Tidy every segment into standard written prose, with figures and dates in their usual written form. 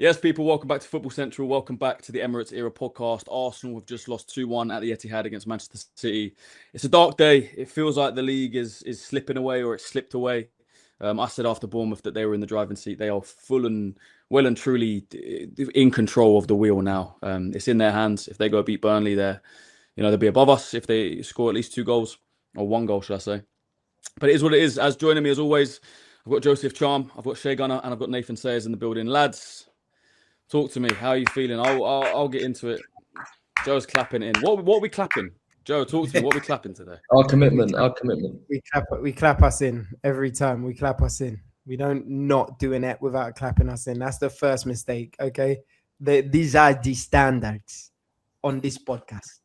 Yes, people, welcome back to Football Central. Welcome back to the Emirates Era Podcast. Arsenal have just lost 2-1 at the Etihad against Manchester City. It's a dark day. It feels like the league is slipping away, or it slipped away. I said after Bournemouth that they were in the driving seat. They are well and truly in control of the wheel now. It's in their hands. If they go beat Burnley, they'll be above us if they score at least 2 goals, or 1 goal, should I say. But it is what it is. As joining me as always, I've got Joseph Charm, I've got Shea Gunner, and I've got Nathan Sayers in the building. Lads, talk to me. How are you feeling? I'll get into it. Joe's clapping in. What are we clapping? Joe, talk to me. What are we clapping today? Our commitment. We clap us in every time. We clap us in. We don't not do an it without clapping us in. That's the first mistake. Okay, these are the standards on this podcast.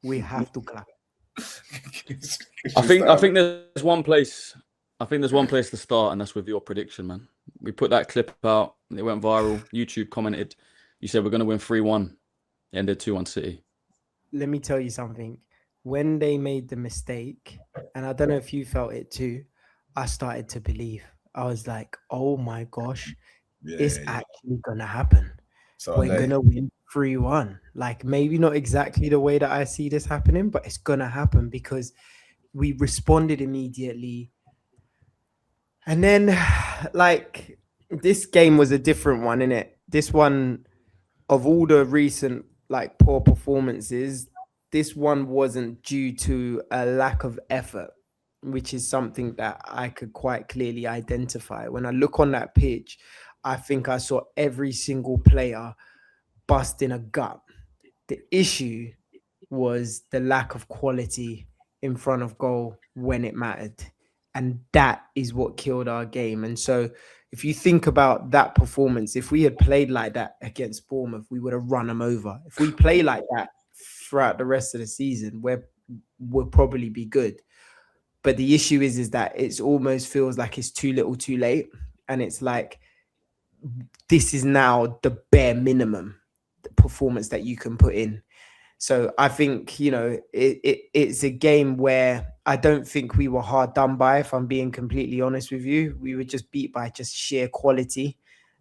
We have to clap. I think there's one place. I think there's one place to start, and that's with your prediction, man. We put that clip out. It went viral. YouTube commented. You said we're going to win 3-1. It ended 2-1 City. Let me tell you something. When they made the mistake, and I don't know if you felt it too, I started to believe. I was like, oh my gosh, it's actually going to happen. So we're going to win 3-1. Like, maybe not exactly the way that I see this happening, but it's going to happen because we responded immediately. And then, like, this game was a different one, innit? This one, of all the recent, like, poor performances, this one wasn't due to a lack of effort, which is something that I could quite clearly identify. When I look on that pitch, I think I saw every single player busting a gut. The issue was the lack of quality in front of goal when it mattered. And that is what killed our game. And so if you think about that performance, if we had played like that against Bournemouth, we would have run them over. If we play like that throughout the rest of the season, we'll probably be good. But the issue is that it almost feels like it's too little too late. And it's like, this is now the bare minimum performance that you can put in. So I think, it's a game where I don't think we were hard done by, if I'm being completely honest with you. We were just beat by just sheer quality.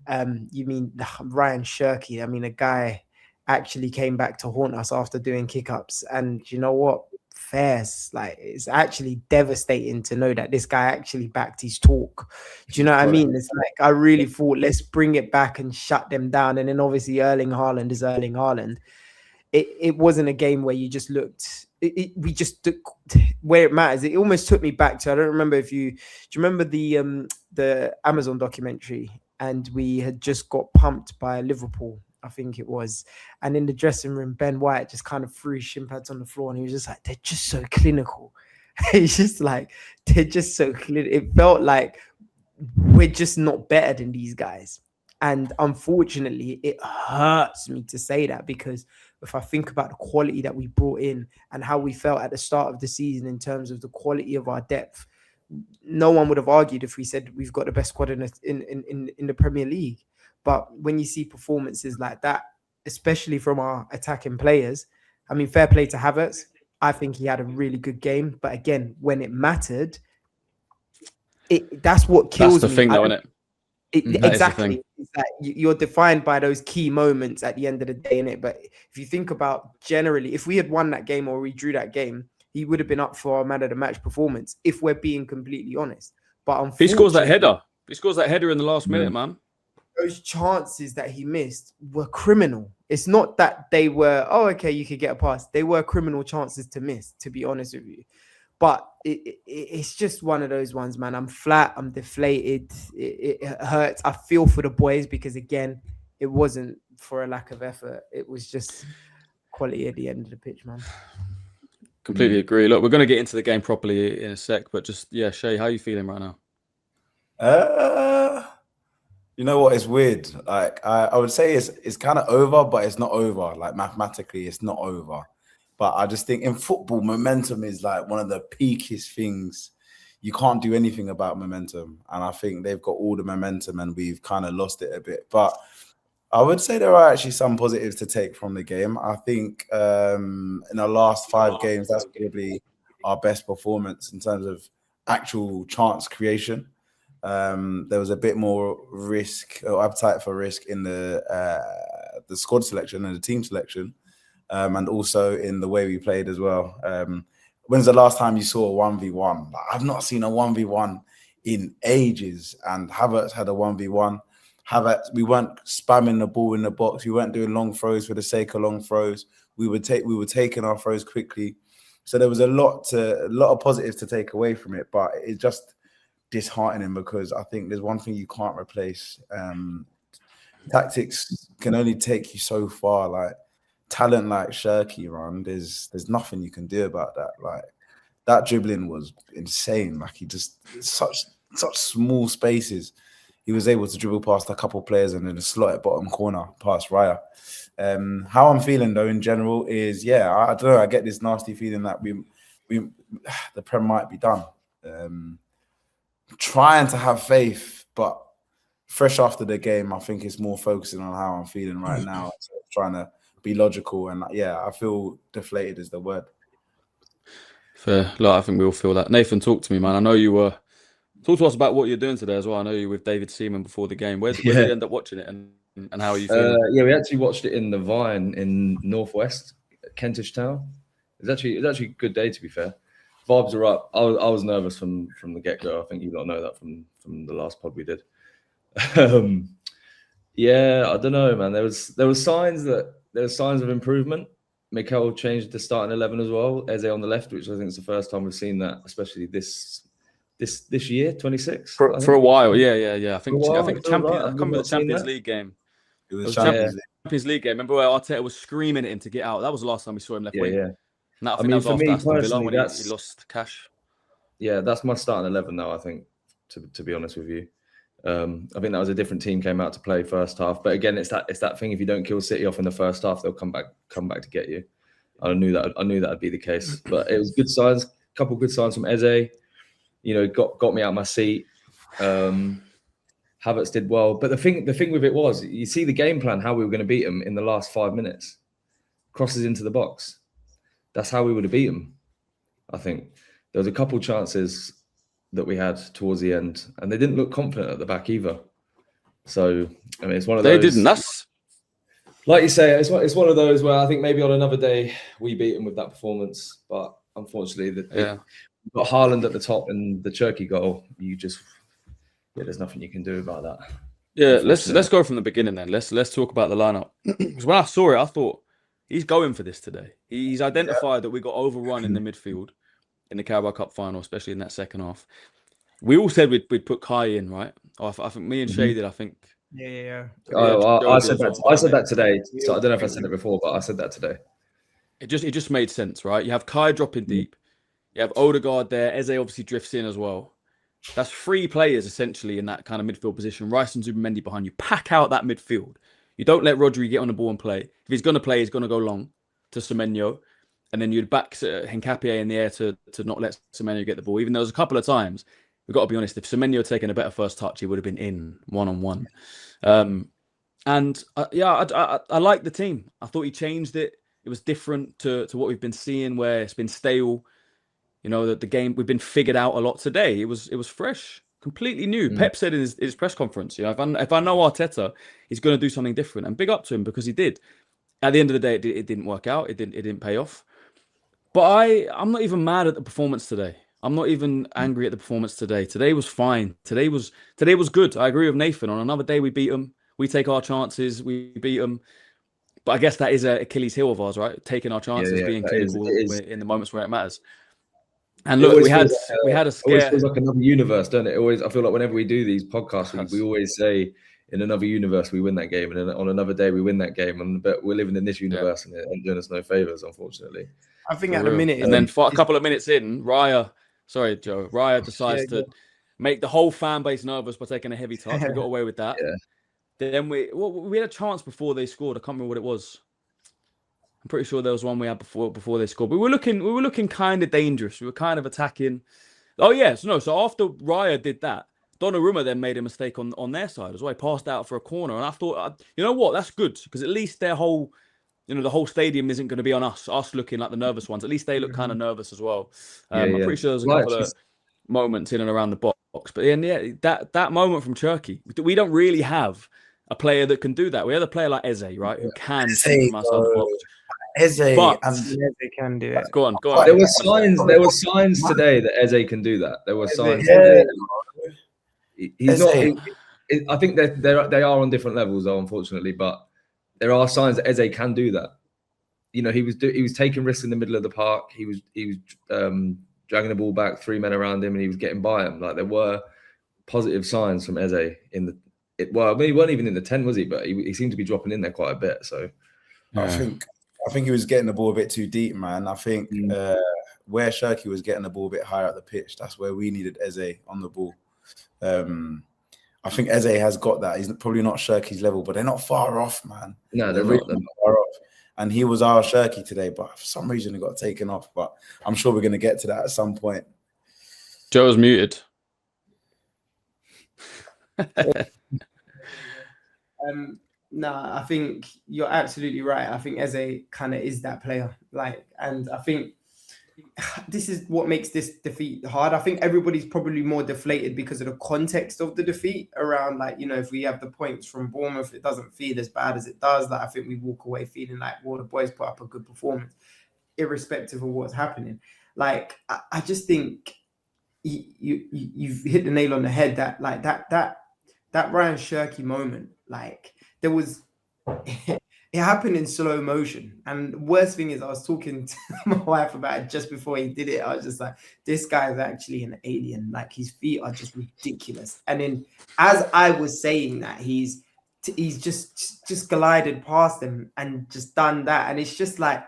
You mean Ryan Shirky? I mean, a guy actually came back to haunt us after doing kick-ups. And you know what? Fairs, like, it's actually devastating to know that this guy actually backed his talk. Do you know what I mean? It's like, I really thought, let's bring it back and shut them down. And then obviously Erling Haaland is Erling Haaland. It wasn't a game where you just looked. We just took where it matters. It almost took me back to, I don't remember if do you remember the Amazon documentary? And we had just got pumped by Liverpool, I think it was. And in the dressing room, Ben White just kind of threw his shin pads on the floor, and he was just like, they're just so clinical. It's just like, they're just so clear. It felt like we're just not better than these guys. And unfortunately, it hurts me to say that, because if I think about the quality that we brought in and how we felt at the start of the season in terms of the quality of our depth, no one would have argued if we said we've got the best squad in the Premier League. But when you see performances like that, especially from our attacking players, I mean, fair play to Havertz. I think he had a really good game. But again, when it mattered, that's what kills me. That's the thing, though, isn't it? Exactly. It's like you're defined by those key moments at the end of the day, innit? But if you think about generally, if we had won that game or we drew that game, he would have been up for our man of the match performance, if we're being completely honest. But unfortunately, he scores that header. He scores that header in the last minute, man. Those chances that he missed were criminal. It's not that they were, oh, okay, you could get a pass. They were criminal chances to miss, to be honest with you. But it's just one of those ones, man. I'm flat. I'm deflated. It hurts. I feel for the boys because, again, it wasn't for a lack of effort. It was just quality at the end of the pitch, man. Completely agree. Look, we're going to get into the game properly in a sec, but just, Shay, how are you feeling right now? You know what? It's weird. Like, I would say it's kind of over, but it's not over. Like, mathematically, it's not over. But I just think in football, momentum is like one of the peakiest things. You can't do anything about momentum. And I think they've got all the momentum and we've kind of lost it a bit. But I would say there are actually some positives to take from the game. I think in the last 5 games, that's probably our best performance in terms of actual chance creation. There was a bit more risk or appetite for risk in the squad selection and the team selection, and also in the way we played as well. When's the last time you saw a 1v1? I've not seen a 1v1 in ages, and Havertz had a 1v1. Havertz, we weren't spamming the ball in the box. We weren't doing long throws for the sake of long throws. We were taking our throws quickly. So there was a lot of positives to take away from it, but it's just disheartening because I think there's one thing you can't replace. Tactics can only take you so far. Like talent like Shirky, there's nothing you can do about that. Like that dribbling was insane. Like he just such small spaces. He was able to dribble past a couple of players and then slot at bottom corner past Raya. How I'm feeling though in general is, I don't know. I get this nasty feeling that the Prem might be done. Trying to have faith, but fresh after the game, I think it's more focusing on how I'm feeling right now. Trying to be logical, and I feel deflated is the word. Fair. Look, I think we all feel that. Nathan, talk to me, man. I know you were. Talk to us about what you're doing today as well. I know you were with David Seaman before the game. Where did you end up watching it, and how are you feeling? We actually watched it in the Vine in Northwest Kentish Town. It was actually a good day, to be fair. Vibes are up. I was nervous from the get-go. I think you lot know that from the last pod we did. I don't know, man. There was signs of improvement. Mikel changed the starting 11 as well. Eze on the left, which I think is the first time we've seen that, especially this year, 26. For a while, yeah. I think the Champions League game. It was Champions League game. Remember where Arteta was screaming at him to get out? That was the last time we saw him left wing. Yeah. And I think that was after Aston Villa when he lost cash. Yeah, that's my starting 11 now, I think, to be honest with you. I think that was a different team came out to play first half. But again, it's that thing, if you don't kill City off in the first half, they'll come back to get you. I knew that would be the case. But it was good signs, a couple of good signs from Eze. Got me out of my seat. Havertz did well. But the thing with it was, you see the game plan, how we were going to beat them in the last 5 minutes. Crosses into the box. That's how we would have beat them, I think. There was a couple chances that we had towards the end, and they didn't look confident at the back either. So, I mean, it's one of those... They didn't. That's... Like you say, it's one of those where I think maybe on another day we beat them with that performance, but unfortunately, we've got Haaland at the top and the Cherky goal. There's nothing you can do about that. Yeah, let's go from the beginning then. Let's talk about the lineup. Because when I saw it, I thought he's going for this today. He's identified that we got overrun in the midfield in the Carabao Cup final, especially in that second half. We all said we'd put Kai in, right? I think me and Shay did. I think. Yeah. I said that. I said that today. So I don't know if I said it before, but I said that today. It just made sense, right? You have Kai dropping deep. You have Odegaard there. Eze obviously drifts in as well. That's 3 players essentially in that kind of midfield position. Rice and Zubimendi behind you. Pack out that midfield. You don't let Rodri get on the ball and play. If he's going to play, he's going to go long to Semenyo. And then you'd back Hincapié in the air to not let Semenyo get the ball. Even though there's a couple of times, we've got to be honest, if Semenyo had taken a better first touch, he would have been in one-on-one. I like the team. I thought he changed it. It was different to what we've been seeing, where it's been stale. The game, we've been figured out a lot today. It was fresh, completely new. Pep said in his press conference, if I know Arteta, he's going to do something different. And big up to him because he did. At the end of the day, it didn't work out. It didn't pay off. But I'm not even mad at the performance today. I'm not even angry at the performance today. Today was fine. Today was good. I agree with Nathan. On another day, we beat them. We take our chances. We beat them. But I guess that is an Achilles heel of ours, right? Taking our chances, being clinical in the moments where it matters. And look, we had a scare. It always feels like another universe, doesn't it? I feel like whenever we do these podcasts, we always say, in another universe, we win that game. And then on another day, we win that game. But we're living in this universe and it ain't doing us no favors, unfortunately. I think at the minute... And then for a couple of minutes in, Raya decides to make the whole fan base nervous by taking a heavy touch. We got away with that. Yeah. Then we had a chance before they scored. I can't remember what it was. I'm pretty sure there was one we had before they scored. But we were looking kind of dangerous. We were kind of attacking. Oh yes, no. So after Raya did that, Donnarumma then made a mistake on their side as well. He passed out for a corner, and I thought, you know what, that's good because at least their whole, the whole stadium isn't going to be on us looking like the nervous ones. At least they look kind of nervous as well. I'm pretty sure there's a couple of moments in and around the box But then, yeah, that moment from Turkey, we don't really have a player that can do that. We have a player like Eze, right, who can shoot from outside the box. Eze, But Eze can do it. Go on. There were signs today that Eze can do that. There were signs. Yeah. He's not. I think that they are on different levels, though, unfortunately. But there are signs that Eze can do that. You know, he was taking risks in the middle of the park. He was dragging the ball back, 3 men around him, and he was getting by him. Like, there were positive signs from Eze in the. Well, I mean, he wasn't even in the 10, was he? But he seemed to be dropping in there quite a bit. So, I think he was getting the ball a bit too deep, man. I think where Shirky was getting the ball a bit higher up the pitch, that's where we needed Eze on the ball. I think Eze has got that. He's probably not Shirky's level, but they're not far off, man. No, they're really not far off. And he was our Shirky today, but for some reason he got taken off. But I'm sure we're going to get to that at some point. Joe's muted. No, I think you're absolutely right. I think Eze kind of is that player. And I think this is what makes this defeat hard. I think everybody's probably more deflated because of the context of the defeat around, like, you know, if we have the points from Bournemouth, it doesn't feel as bad as it does. Like, I think we walk away feeling like, well, the boys put up a good performance, irrespective of what's happening. Like, I just think you've hit the nail on the head that, like, that Ryan Shirky moment, like, there was it happened in slow motion. And the worst thing is, I was talking to my wife about it just before he did it. I was just like, this guy is actually an alien. Like, his feet are just ridiculous. And then as I was saying that, he's just glided past him and just done that. And it's just like,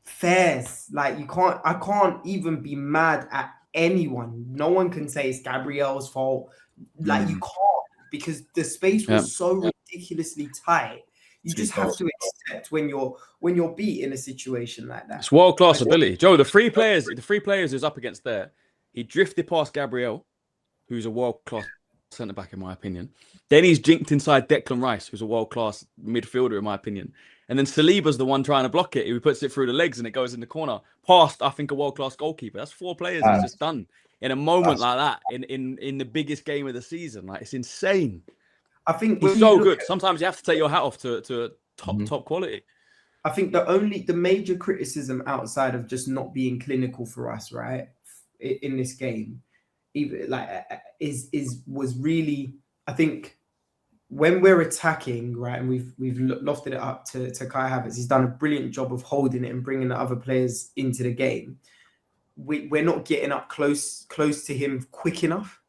fairs. Like, I can't even be mad at anyone. No one can say it's Gabriel's fault. Like, you can't, because the space was so ridiculously tight. You just have to accept when you're beat in a situation like that. It's world-class ability. Joe, the three players who's up against there, he drifted past Gabriel, who's a world-class centre-back in my opinion. Then he's jinked inside Declan Rice, who's a world-class midfielder in my opinion. And then Saliba's the one trying to block it. He puts it through the legs and it goes in the corner. Past, I think, a world-class goalkeeper. That's 4 players he's just done in a moment like that in the biggest game of the season. Like, it's insane. I think he's so good. Sometimes you have to take your hat off to top quality. I think the major criticism outside of just not being clinical for us, right, in this game, even was really, I think, when we're attacking, right, and we've lofted it up to Kai Havertz, he's done a brilliant job of holding it and bringing the other players into the game. We're not getting up close to him quick enough.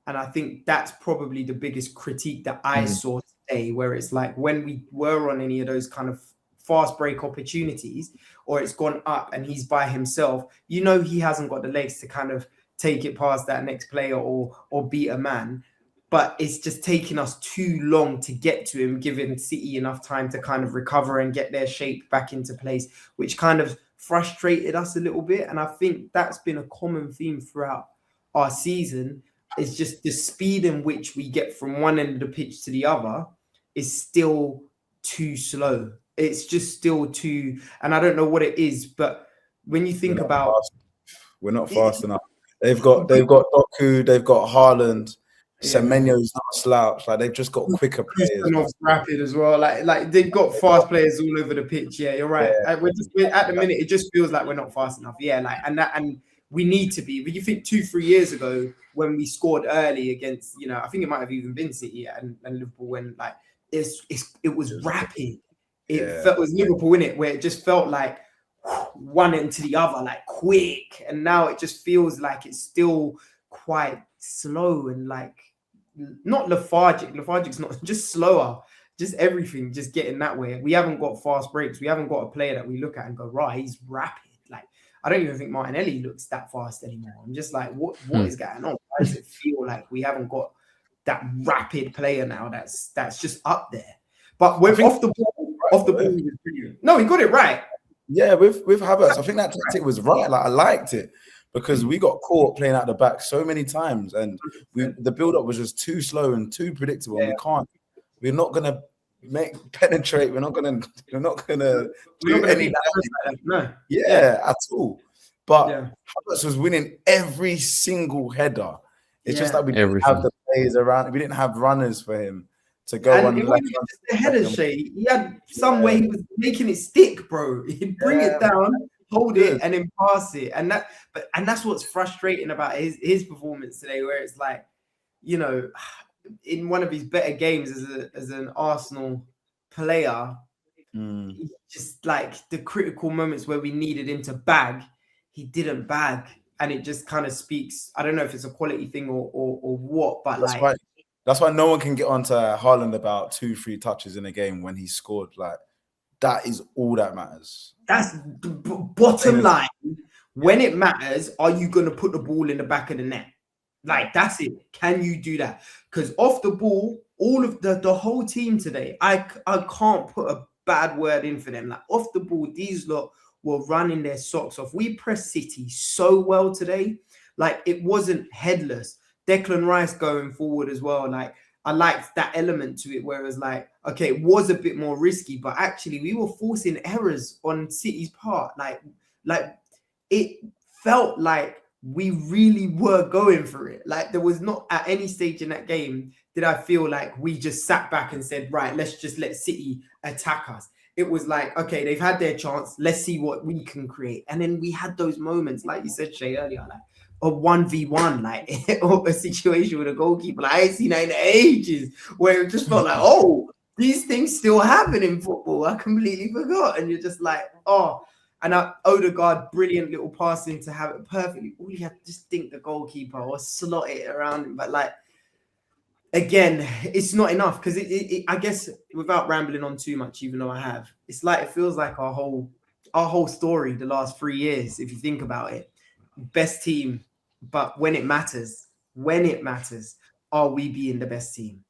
And I think that's probably the biggest critique that I saw today, where it's like, when we were on any of those kind of fast break opportunities, or it's gone up and he's by himself, you know, he hasn't got the legs to kind of take it past that next player or beat a man. But it's just taking us too long to get to him, giving City enough time to kind of recover and get their shape back into place, which kind of frustrated us a little bit. And I think that's been a common theme throughout our season. It's just the speed in which we get from one end of the pitch to the other is still too slow. It's just still too, and I don't know what it is, but when you think about, we're not fast enough. They've got Doku, they've got Haaland, Semenyo's not a slouch. Like, they've just got quicker players. Rapid as well. Like they've got fast players all over the pitch. Yeah, you're right. Yeah. We're at the minute, it just feels like we're not fast enough. Yeah, like and we need to be. But you think 2-3 years ago, when we scored early against, you know, I think it might have even been City and Liverpool, when like it was rapid. It was Liverpool in it, where it just felt like one into the other, like quick. And now it just feels like it's still quite slow and like not lethargic. Lethargic's not, just slower. Just everything, just getting that way. We haven't got fast breaks. We haven't got a player that we look at and go, right, he's rapid. Like, I don't even think Martinelli looks that fast anymore. I'm just like, what is going on? Why does it feel like we haven't got that rapid player now that's just up there? But we're off the ball was brilliant. No, he got it right. Yeah, with Havertz, I think that tactic was right. Like, I liked it because we got caught playing out the back so many times, and the build-up was just too slow and too predictable. Yeah. We're not gonna penetrate. We're not gonna do any at all. But Havertz was winning every single header It's just that we didn't have the players around. We didn't have runners for him to go and on. it wasn't just the header, Shay. He had some way he was making it stick, bro. He'd bring it down, hold it, and then pass it. And that's what's frustrating about his performance today, where it's like, you know, in one of his better games as an Arsenal player, just like the critical moments where we needed him to bag, he didn't bag. And it just kind of speaks, I don't know if it's a quality thing or what, but that's why no one can get onto Haaland about 2-3 touches in a game when he scored. Like, that is all that matters. That's the bottom line. When it matters, are you going to put the ball in the back of the net? Like, that's it. Can you do that? Because off the ball, all of the whole team today, I can't put a bad word in for them. Like, off the ball, these lot were running their socks off. We pressed City so well today. Like, it wasn't headless. Declan Rice going forward as well. Like, I liked that element to it, where it was like, okay, it was a bit more risky, but actually we were forcing errors on City's part. Like it felt like we really were going for it. Like, there was not at any stage in that game did I feel like we just sat back and said, right, let's just let City attack us. It was like, okay, they've had their chance. Let's see what we can create. And then we had those moments, like you said, Shay, earlier, like a 1v1, like, or a situation with a goalkeeper. Like, I ain't seen that in ages, where it just felt like, oh, these things still happen in football. I completely forgot. And you're just like, oh. And Odegaard, brilliant little passing to have it perfectly. All you have to just think the goalkeeper or slot it around him. But like, again, it's not enough, because I guess, without rambling on too much, even though I have, it's like, it feels like our whole story the last 3 years, if you think about it. Best team, but when it matters, are we being the best team?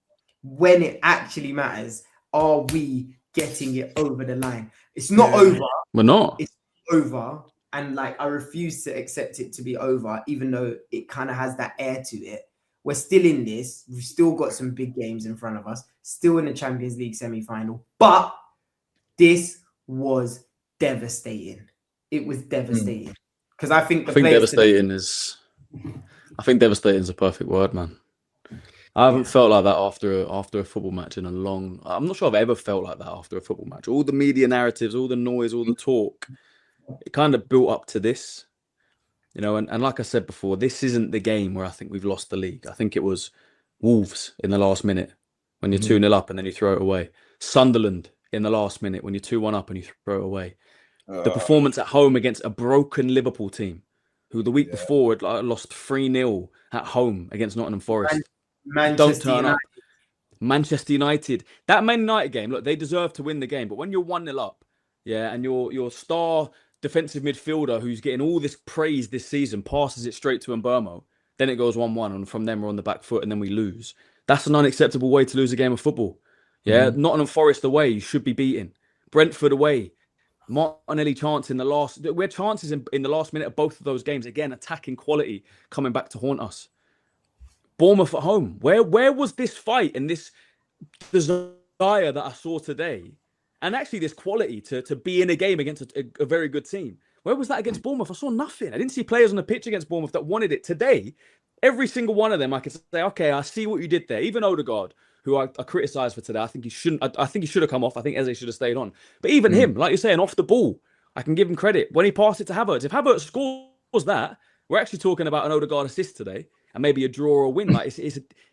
When it actually matters, are we getting it over the line? It's not over. We're not. It's over. And like, I refuse to accept it to be over, even though it kind of has that air to it. We're still in this. We've still got some big games in front of us, still in the Champions League semi-final. But this was devastating. It was devastating. Because I think devastating is a perfect word, man. I haven't felt like that after a football match in a long. I'm not sure I've ever felt like that after a football match. All the media narratives, all the noise, all the talk, it kind of built up to this, you know. And like I said before, this isn't the game where I think we've lost the league. I think it was Wolves in the last minute when you're 2-0 up and then you throw it away. Sunderland in the last minute when you're 2-1 up and you throw it away. The performance at home against a broken Liverpool team, who the week before had lost 3-0 at home against Nottingham Forest. Manchester United. That Man United game, look, they deserve to win the game. But when you're 1-0 up, and your star defensive midfielder, who's getting all this praise this season, passes it straight to Mbeumo, then it goes 1-1, and from them we're on the back foot, and then we lose. That's an unacceptable way to lose a game of football. Nottingham Forest away, you should be beaten. Brentford away. Martinelli chance in the last. We had chances in the last minute of both of those games. Again, attacking quality coming back to haunt us. Bournemouth at home. Where was this fight and this desire that I saw today? And actually this quality to be in a game against a very good team. Where was that against Bournemouth? I saw nothing. I didn't see players on the pitch against Bournemouth that wanted it. Today, every single one of them, I could say, okay, I see what you did there. Even Odegaard, who I criticised for today. I think he shouldn't. I think he should have come off. I think Eze should have stayed on. But even him, like you're saying, off the ball, I can give him credit. When he passed it to Havertz, if Havertz scores that, we're actually talking about an Odegaard assist today and maybe a draw or a win. Like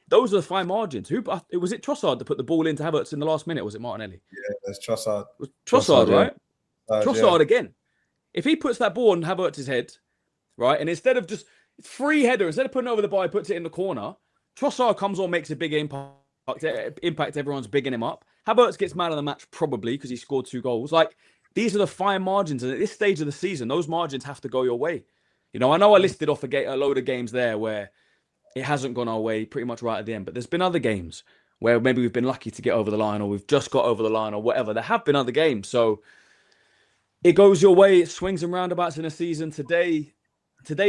those are the fine margins. Was it Trossard to put the ball into Havertz in the last minute? Or was it Martinelli? Yeah, that's Trossard. Trossard, right? Trossard again. If he puts that ball on Havertz's head, right, and instead of just free header, instead of putting it over the bar, he puts it in the corner. Trossard comes on, makes a big impact. Everyone's bigging him up. Havertz gets man of the match probably because he scored 2 goals. Like, these are the fine margins, and at this stage of the season, those margins have to go your way. You know, I know I listed off a load of games there where it hasn't gone our way pretty much right at the end, but there's been other games where maybe we've been lucky to get over the line, or we've just got over the line, or whatever. There have been other games, so it goes your way. It swings and roundabouts in a season. Today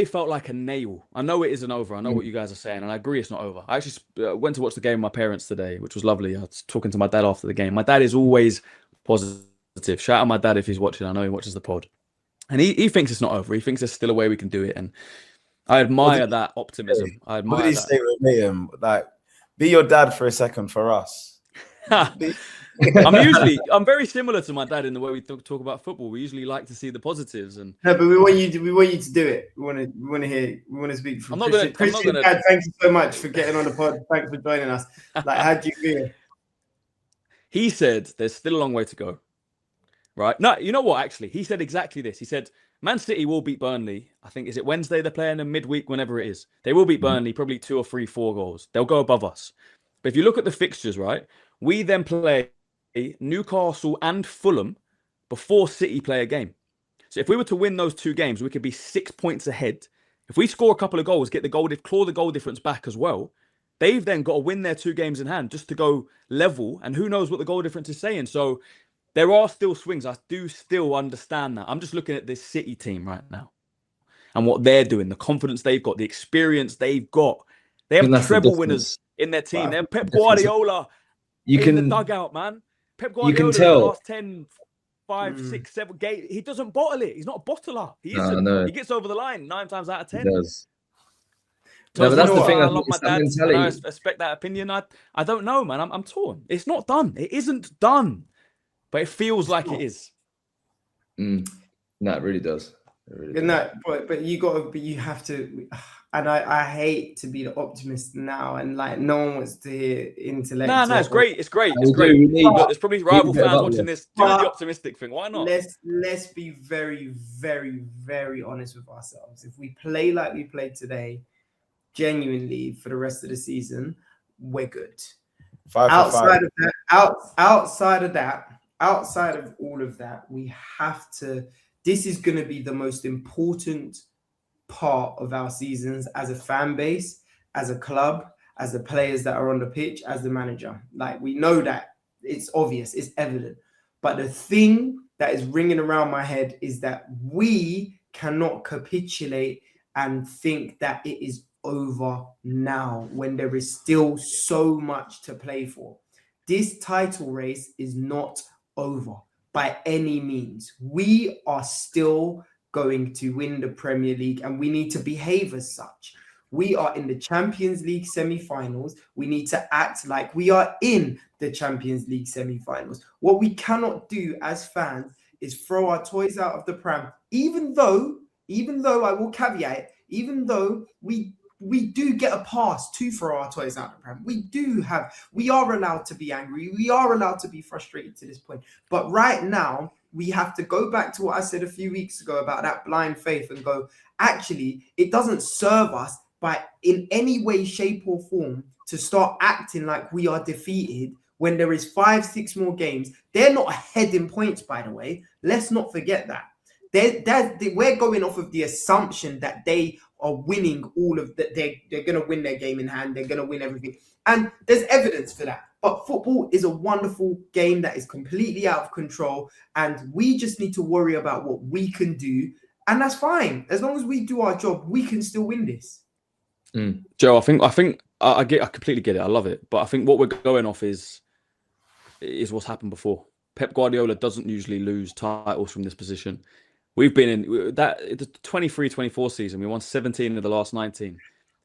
felt like a nail. I know it isn't over. I know what you guys are saying, and I agree it's not over. I actually went to watch the game with my parents today, which was lovely. I was talking to my dad after the game. My dad is always positive. Shout out my dad if he's watching. I know he watches the pod. And he thinks it's not over. He thinks there's still a way we can do it. And I admire that optimism. I What admire did he that. say verbatim? Like, be your dad for a second for us. I'm very similar to my dad in the way we talk about football. We usually like to see the positives, and No, but we want you to do it. We want to speak from Christian. Christian, Dad, thank you so much for getting on the pod. Thanks for joining us. Like, how do you feel? He said there's still a long way to go. Right? No, you know what? Actually, he said exactly this. He said Man City will beat Burnley. I think, is it Wednesday they're playing them midweek, whenever it is. They will beat Burnley, probably 2 or 3, 4 goals. They'll go above us. But if you look at the fixtures, right, we then play Newcastle and Fulham before City play a game. So if we were to win those 2 games, we could be 6 points ahead. If we score a couple of goals, claw the goal difference back as well, they've then got to win their 2 games in hand just to go level. And who knows what the goal difference is saying. So there are still swings. I do still understand that. I'm just looking at this City team right now and what they're doing, the confidence they've got, the experience they've got. They have treble winners in their team. They're Pep Guardiola in the dugout, man. Pep Guardiola in the last 10, 5, 6, 7 games. He doesn't bottle it. He's not a bottler. He isn't. No. He gets over the line 9 times out of 10. He does. No, but that's the thing. I love my dad. I respect that opinion. I don't know, man. I'm torn. It's not done. It isn't done. But it feels like it is. No, it really does. No, but you have to. And I hate to be the optimist now, and like no one wants to hear intellect. No, it's great. It's great. It's great. Look, there's probably rival fans watching this. Do the optimistic thing. Why not? Let's be very, very, very honest with ourselves. If we play like we played today, genuinely for the rest of the season, we're good. Outside of all of that, we have to. This is going to be the most important part of our seasons as a fan base, as a club, as the players that are on the pitch, as the manager. Like, we know that it's obvious, it's evident. But the thing that is ringing around my head is that we cannot capitulate and think that it is over now when there is still so much to play for. This title race is not over by any means. We are still going to win the Premier League, and we need to behave as such. We are in the Champions League semi-finals. We need to act like we are in the Champions League semi-finals. What we cannot do as fans is throw our toys out of the pram, even though I will caveat it, even though we do get a pass to throw our toys out of the pram. We are allowed to be angry. We are allowed to be frustrated to this point. But right now, we have to go back to what I said a few weeks ago about that blind faith and go, actually, it doesn't serve us by in any way, shape or form to start acting like we are defeated when there is 5, 6 more games. They're not ahead in points, by the way. Let's not forget that. We're going off of the assumption that they are winning all of that. They're going to win their game in hand. They're going to win everything. And there's evidence for that. But football is a wonderful game that is completely out of control. And we just need to worry about what we can do. And that's fine. As long as we do our job, we can still win this. Joe, I think I completely get it. I love it. But I think what we're going off is what's happened before. Pep Guardiola doesn't usually lose titles from this position. We've been in that the 23-24 season. We won 17 of the last 19.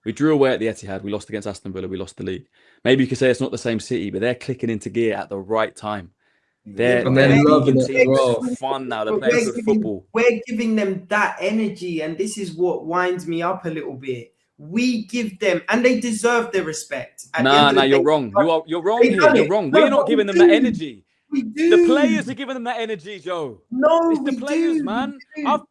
We drew away at the Etihad. We lost against Aston Villa. We lost the league. Maybe you could say it's not the same City, but they're clicking into gear at the right time. They're loving it. Fun now. They're playing good football. We're giving them that energy, and this is what winds me up a little bit. We give them, and they deserve their respect. No, you're wrong. You're wrong here. You're wrong. We're not giving them that energy. We do. The players are giving them that energy, Joe. No, it's the players, man.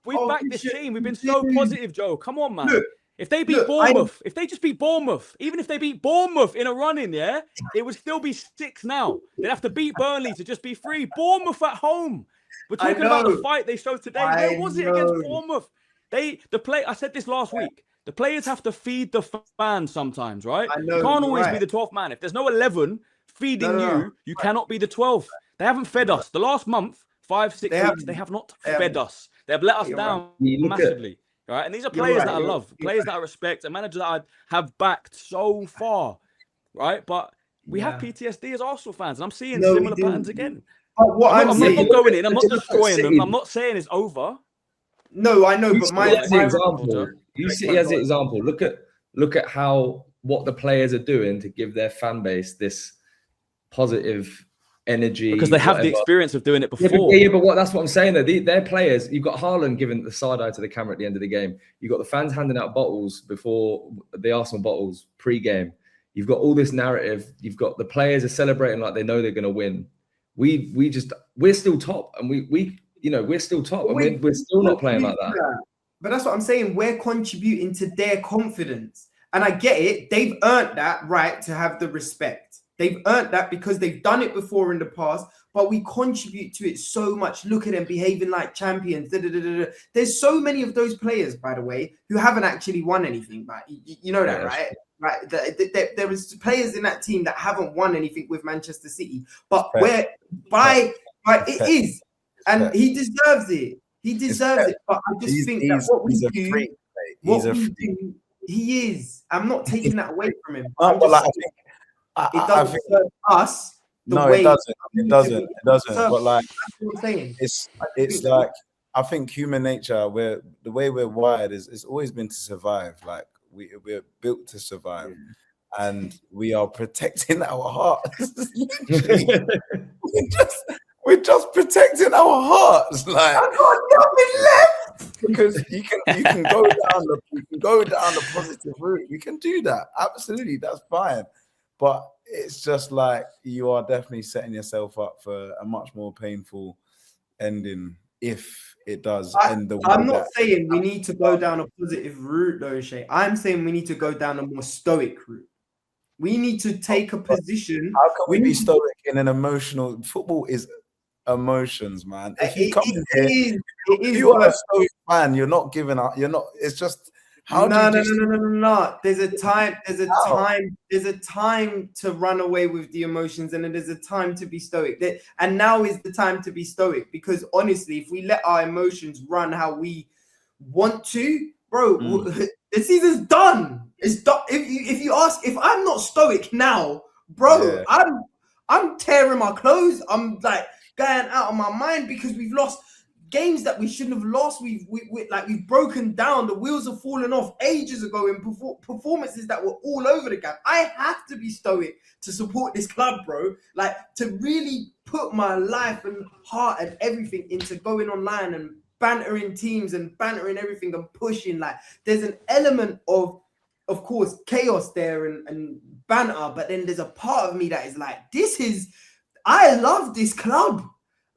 We've backed this team. We've been so positive, Joe. Come on, man. Look, if they beat Bournemouth, if they just beat Bournemouth, even if they beat Bournemouth in a run-in, it would still be 6 now. They'd have to beat Burnley to just be 3. Bournemouth at home. We're talking about the fight they showed today. Where was it against Bournemouth? I said this last week. The players have to feed the fans sometimes, right? You can't always be the 12th man. If there's no 11 feeding you cannot be the 12th. They haven't fed us. The last month, 5, 6 weeks, they have not fed us. They have let us down massively. Right? And these are players that I love, players that I respect, a manager that I have backed so far. Right? But we have PTSD as Arsenal fans, and I'm seeing similar patterns again. I'm not going in, I'm not destroying them. I'm not saying it's over. No, I know, but my example. use City as an example. Look at what the players are doing to give their fan base this positive energy, because they have the experience of doing it before. But that's what I'm saying. Though their players, you've got Haaland giving the side eye to the camera at the end of the game. You've got the fans handing out bottles before the Arsenal bottles pre-game. You've got all this narrative. You've got the players are celebrating like they know they're going to win. We're still top, and we're still top, and we're still not playing like that. But that's what I'm saying. We're contributing to their confidence, and I get it. They've earned that right to have the respect. They've earned that because they've done it before in the past, but we contribute to it so much. Look at them behaving like champions. There's so many of those players, by the way, who haven't actually won anything. But you know that, right? Right. There is players in that team that haven't won anything with Manchester City, but it is, and he deserves it. He deserves it. But I just think that what we do, he is. I'm not taking that away from him. It doesn't serve us. It doesn't. But like, it's like, I think human nature, the way we're wired it's always been to survive. Like we're built to survive, and we are protecting our hearts. we're just protecting our hearts. Like I got nothing left. Because you can go down the positive route. You can do that. Absolutely, that's fine. But it's just like you are definitely setting yourself up for a much more painful ending if it does end the way. I'm not saying we need to go down a positive route, though, Shay. I'm saying we need to go down a more stoic route. We need to take a position. How can we be stoic in an emotional? Football is emotions, man. If you come in here, you are a stoic fan. You're not giving up. You're not. It's just. No. There's a time to run away with the emotions, and then there's a time to be stoic. And now is the time to be stoic, because honestly, if we let our emotions run how we want to, bro, the season's done. It's done. If you ask, if I'm not stoic now, bro, I'm tearing my clothes. I'm like going out of my mind because we've lost games that we shouldn't have lost. We've broken down. The wheels have fallen off ages ago in performances that were all over the gap. I have to be stoic to support this club, bro. Like, to really put my life and heart and everything into going online and bantering teams and bantering everything and pushing. Like, there's an element of course, chaos there and banter, but then there's a part of me that is like, I love this club.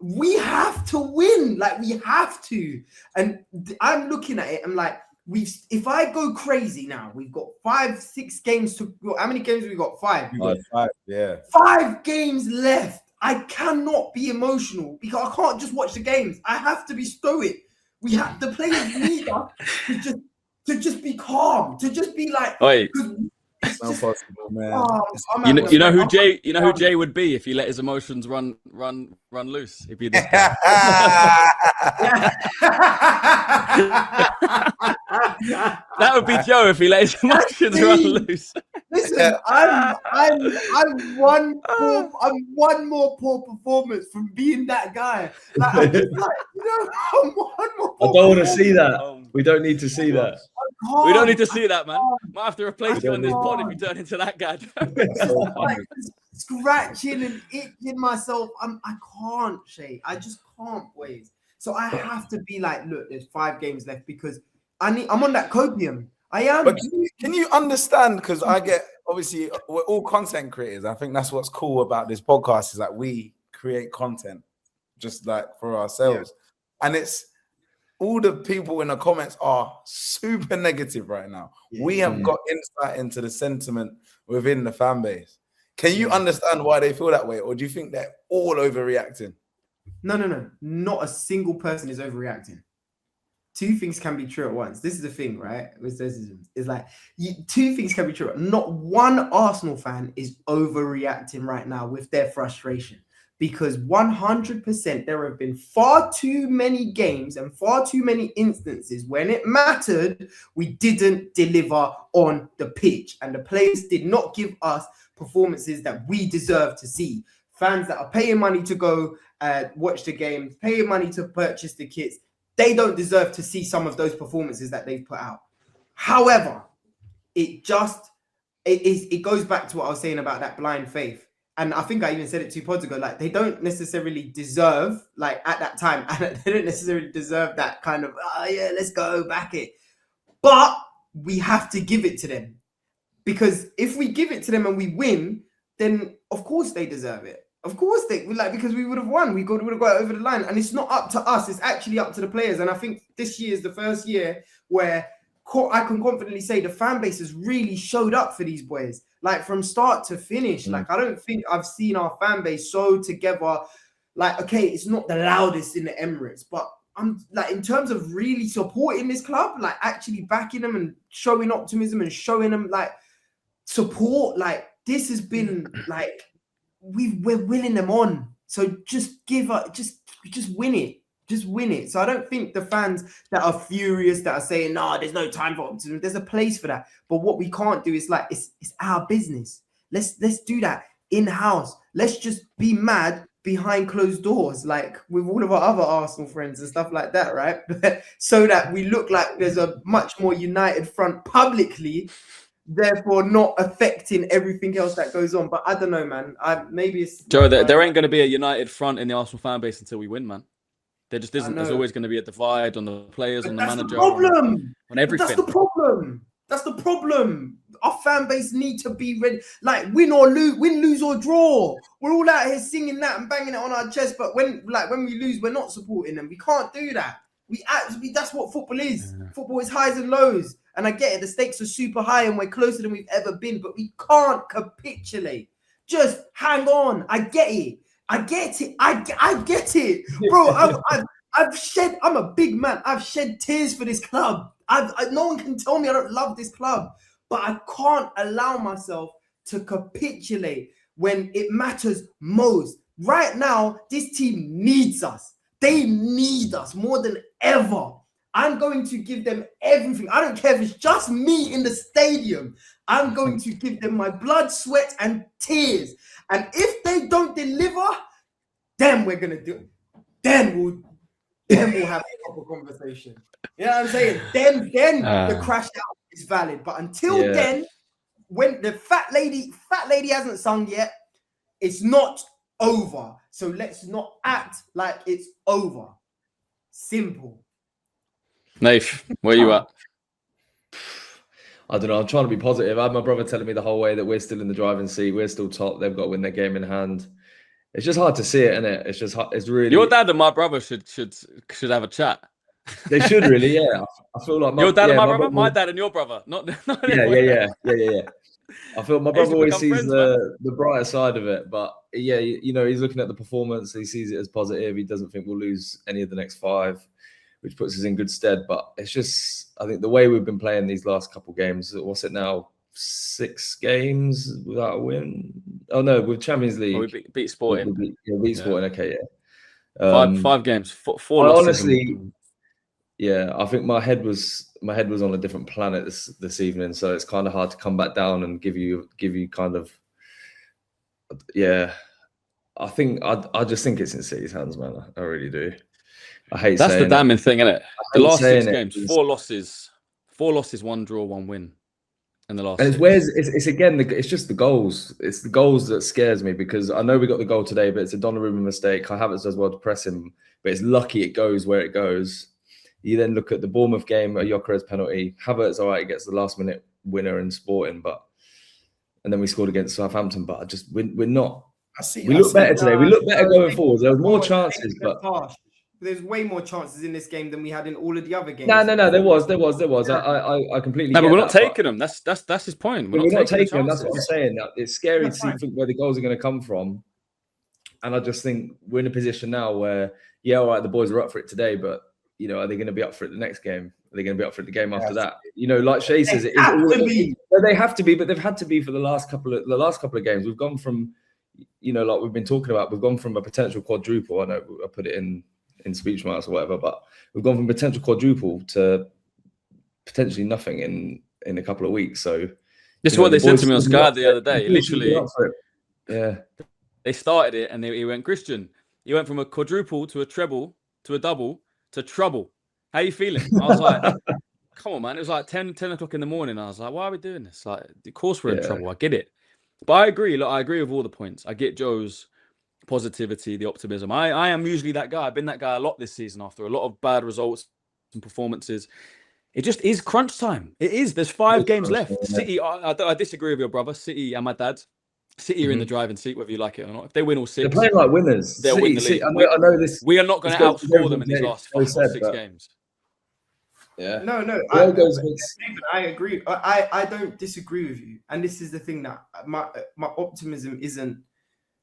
We have to win, like we have to. And I'm looking at it, I'm like, if I go crazy now, we've got 5-6 games to go. How many games have we got? 5. We got 5, yeah. 5 games left. I cannot be emotional because I can't just watch the games. I have to be stoic. The players need us to just be calm, to just be like. It's not possible, man. You know who Jay would be if he let his emotions run loose. He'd be this guy. That would be Joe if he let his emotions run loose. Listen, I'm one more poor performance from being that guy. Like, I'm just like, I'm one more. I don't want to see that. We don't need to see that. We don't need to see that, man. Might have to replace you on this pod if you turn into that guy. Like, scratching and itching myself. I can't, Shay. I just can't, boys. So I have to be like, look, there's 5 games left because I'm on that copium. I am. But can you understand? Because obviously, we're all content creators. I think that's what's cool about this podcast is that we create content just like for ourselves. Yeah. And it's all the people in the comments are super negative right now. Yeah. We have got insight into the sentiment within the fan base. Can you understand why they feel that way? Or do you think they're all overreacting? No. Not a single person is overreacting. 2 things can be true at once. This is the thing, right? It's like 2 things can be true. Not one Arsenal fan is overreacting right now with their frustration, because 100% there have been far too many games and far too many instances when it mattered, we didn't deliver on the pitch, and the players did not give us performances that we deserve to see. Fans that are paying money to go watch the games, paying money to purchase the kits, they don't deserve to see some of those performances that they've put out. However, it goes back to what I was saying about that blind faith. And I think I even said it 2 pods ago, like they don't necessarily deserve, like at that time, they don't necessarily deserve that kind of, oh yeah, let's go back it. But we have to give it to them. Because if we give it to them and we win, then of course they deserve it. Of course because we would have won. We would have got over the line. And it's not up to us. It's actually up to the players. And I think this year is the first year where I can confidently say the fan base has really showed up for these boys. Like from start to finish. Like I don't think I've seen our fan base so together. Like, okay, it's not the loudest in the Emirates, but I'm like, in terms of really supporting this club, like actually backing them and showing optimism and showing them like support, like this has been like we're winning them on. So just give up, just win it. Just win it. So I don't think the fans that are furious, that are saying, no, there's no time for optimism. There's a place for that. But what we can't do is like, it's our business. Let's do that in-house. Let's just be mad behind closed doors, like with all of our other Arsenal friends and stuff like that, right? So that we look like there's a much more united front publicly, therefore not affecting everything else that goes on. But I don't know, man. Maybe it's... Joe, there ain't going to be a united front in the Arsenal fan base until we win, man. There just isn't. There's always going to be a divide on the players, on the manager, the problem. On everything. That's the problem. That's the problem. Our fan base need to be ready. Like win, lose or draw. We're all out here singing that and banging it on our chest. But when we lose, we're not supporting them. We can't do that. That's what football is. Yeah. Football is highs and lows. And I get it. The stakes are super high and we're closer than we've ever been. But we can't capitulate. Just hang on. I get it. I get it, bro. I'm a big man. I've shed tears for this club. No one can tell me I don't love this club, but I can't allow myself to capitulate when it matters most. Right now, this team needs us. They need us more than ever. I'm going to give them everything. I don't care if it's just me in the stadium. I'm going to give them my blood, sweat, and tears. And if they don't deliver, then we're gonna do it. Then we'll have a proper conversation. You know what I'm saying? Then the crash out is valid. But until then, when the fat lady hasn't sung yet, it's not over. So let's not act like it's over. Simple. Nath, where you at? I don't know. I'm trying to be positive. I had my brother telling me the whole way that we're still in the driving seat. We're still top. They've got to win their game in hand. It's just hard to see it, isn't it? It's just hard. It's really... Your dad and my brother should have a chat. They should really, yeah. I feel like your dad and my brother, my dad and your brother, not yeah. I feel my brother always sees the brighter side of it, but yeah, you know, he's looking at the performance. He sees it as positive. He doesn't think we'll lose any of the next 5, which puts us in good stead. But it's just, I think the way we've been playing these last couple games. What's it now? 6 games without a win. Oh no, with Champions League, we beat Sporting. Beat Sporting. Okay, yeah. 5 games, 4 losses. Honestly, yeah, I think my head was on a different planet this evening, so it's kind of hard to come back down and give you kind of, yeah. I just think it's in City's hands, man. I really do. I hate that's the damning thing, isn't it? The last 6 games, 4 losses, 1 draw, 1 win. In the last, and it's again, it's just the goals. It's the goals that scares me, because I know we got the goal today, but it's a Donnarumma mistake. Kai Havertz does well to press him, but it's lucky it goes where it goes. You then look at the Bournemouth game, a Gyökeres penalty. Havertz, all right, he gets the last minute winner in Sporting, and then we scored against Southampton. But we're not. We look better today. We look better going forward. There were more chances, but there's way more chances in this game than we had in all of the other games. No. There was. I completely. No, but we're not taking them. That's his point. We're not taking them. That's what I'm saying. It's scary to see where the goals are going to come from, and I just think we're in a position now where, yeah, all right, the boys are up for it today, but you know, are they going to be up for it the next game? Are they going to be up for it the game after that? You know, like Shay says, they have to be, but they've had to be for the last couple of games. We've gone from, you know, like we've been talking about, we've gone from a potential quadruple. I know I put it in speech marks or whatever, but we've gone from potential quadruple to potentially nothing in a couple of weeks. So this is what they said to me on Sky the other day. Literally, yeah, they started it and he went, Christian, he went from a quadruple to a treble to a double to trouble. How you feeling? I was like, come on, man. It was like 10 o'clock in the morning. I was like, why are we doing this? Like, of course we're in Yeah. trouble. I get it. But I agree. Look, I agree with all the points. I get Joe's positivity, the optimism. I am usually that guy. I've been that guy a lot this season after a lot of bad results and performances. It just is crunch time. It is. There's 5 games left. City, I disagree with your brother. City and my dad. City are in the driving seat, whether you like it or not. If they win all 6, they're playing like winners. They'll win the league. I know this. We are not going to outscore them in these last 5 or 6 games. No, I agree. I don't disagree with you, and this is the thing that my optimism isn't,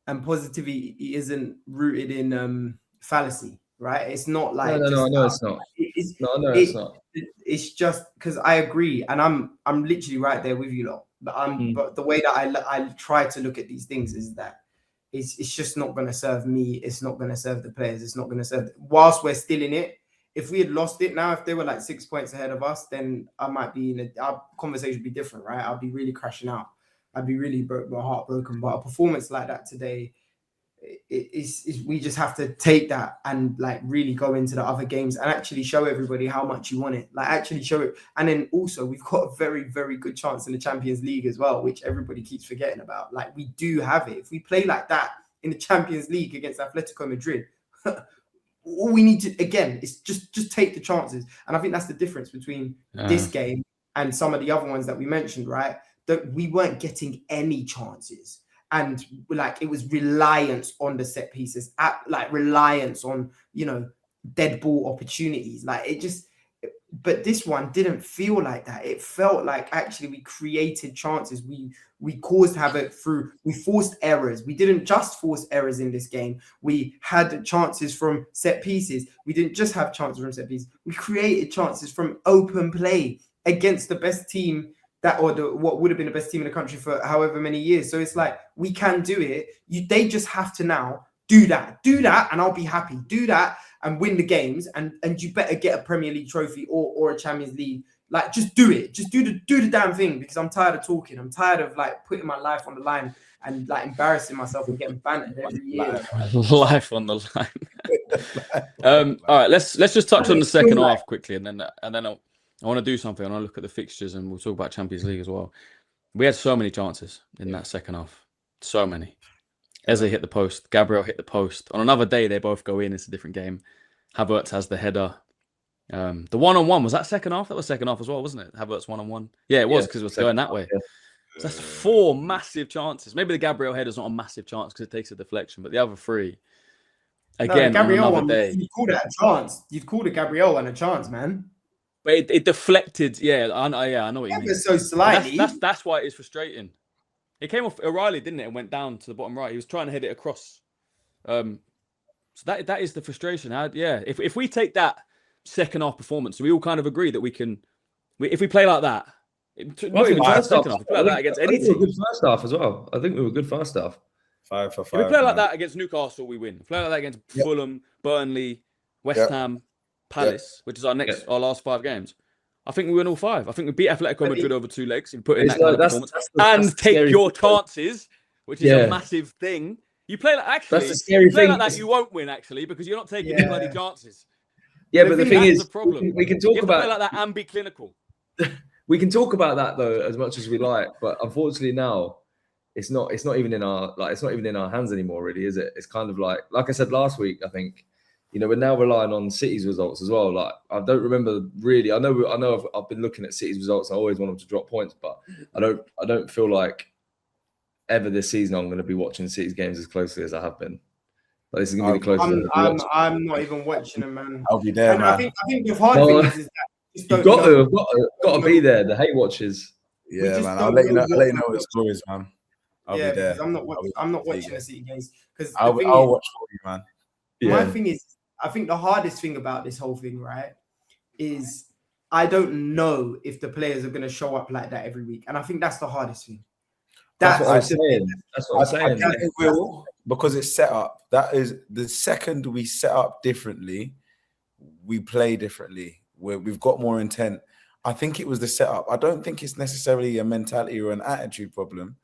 and positivity isn't rooted in fallacy, right? It's not like no, it's not. It's not. It's just because I agree, and I'm literally right there with you lot. But but the way that I try to look at these things is that it's just not going to serve me. It's not going to serve the players. It's not going to serve. Whilst we're still in it. If we had lost it now, if they were like 6 points ahead of us, then I might be our conversation would be different, right? I'd be really crashing out. I'd be really my heart broken. But a performance like that today, we just have to take that and like really go into the other games and actually show everybody how much you want it. Like actually show it. And then also we've got a very, very good chance in the Champions League as well, which everybody keeps forgetting about. Like we do have it. If we play like that in the Champions League against Atletico Madrid, all we need to, again, is just take the chances. And I think that's the difference between this game and some of the other ones that we mentioned, right? That we weren't getting any chances. And like, it was reliance on the set pieces, reliance on, dead ball opportunities. Like it just, but this one didn't feel like that. It felt like actually we created chances. We caused havoc we forced errors. We didn't just force errors in this game. We had chances from set pieces. We didn't just have chances from set pieces. We created chances from open play against the best team what would have been the best team in the country for however many years. So it's like, we can do it. They just have to now do that, and I'll be happy. Do that and win the games, and you better get a Premier League trophy or a Champions League. Like, just do it. Just do the damn thing, because I'm tired of talking. I'm tired of like putting my life on the line and like embarrassing myself and getting bantered every year. Life on the line. All right, let's just touch on the second half quickly, and then I want to do something. I want to look at the fixtures, and we'll talk about Champions League as well. We had so many chances in that second half. So many. Eze hit the post. Gabriel hit the post. On another day, they both go in. It's a different game. Havertz has the header. The one-on-one, was that second half? That was second half as well, wasn't it? Havertz one-on-one. Yeah, it was, because it was going that way. Yeah. So that's 4 massive chances. Maybe the Gabriel header's not a massive chance because it takes a deflection, but the other 3, again, on another day. You'd call that a chance. You'd call the Gabriel one a chance, man. But it deflected. Yeah, I know what you mean. So slightly. That's why it is frustrating. It came off O'Reilly, didn't it? And went down to the bottom right. He was trying to hit it across. So that is the frustration. If we take that second half performance, we all kind of agree that we can. If we play like that, not even just second half. We play like that against any team. We were good first half as well. I think we were good first half. 5 for 5. If we play like that against Newcastle, we win. If we play like that against Fulham, Burnley, West Ham, Palace, which is our last 5 games, I think we win all 5. I think we beat Atletico Madrid over 2 legs and put in that kind of performance and take your chances, which is a massive thing. You play like that's the scary thing. Like that, you won't win actually, because you're not taking any bloody chances. Yeah, but the thing is, the problem. We can talk about play like that and be clinical. We can talk about that though as much as we like, but unfortunately now it's not even in our hands anymore, really, is it? It's kind of like I said last week, I think. We're now relying on City's results as well. Like, I don't remember really. I know I've been looking at City's results. I always want them to drop points, but I don't feel like ever this season I'm going to be watching City's games as closely as I have been. Like, this is going to be the closest. I'm not even watching them, man. I'll be there, man. I think the hard thing is that you've got to be there. The hate watchers. Yeah, man. I'll let you know what the score is, man. I'll be there. I'm not watching the City games because I'll watch for you, man. My thing is, I think the hardest thing about this whole thing, right, is I don't know if the players are going to show up like that every week. And I think that's the hardest thing. That's what I'm saying. I think it will, because it's set up. That is, the second we set up differently, we play differently. We've got more intent. I think it was the setup. I don't think it's necessarily a mentality or an attitude problem.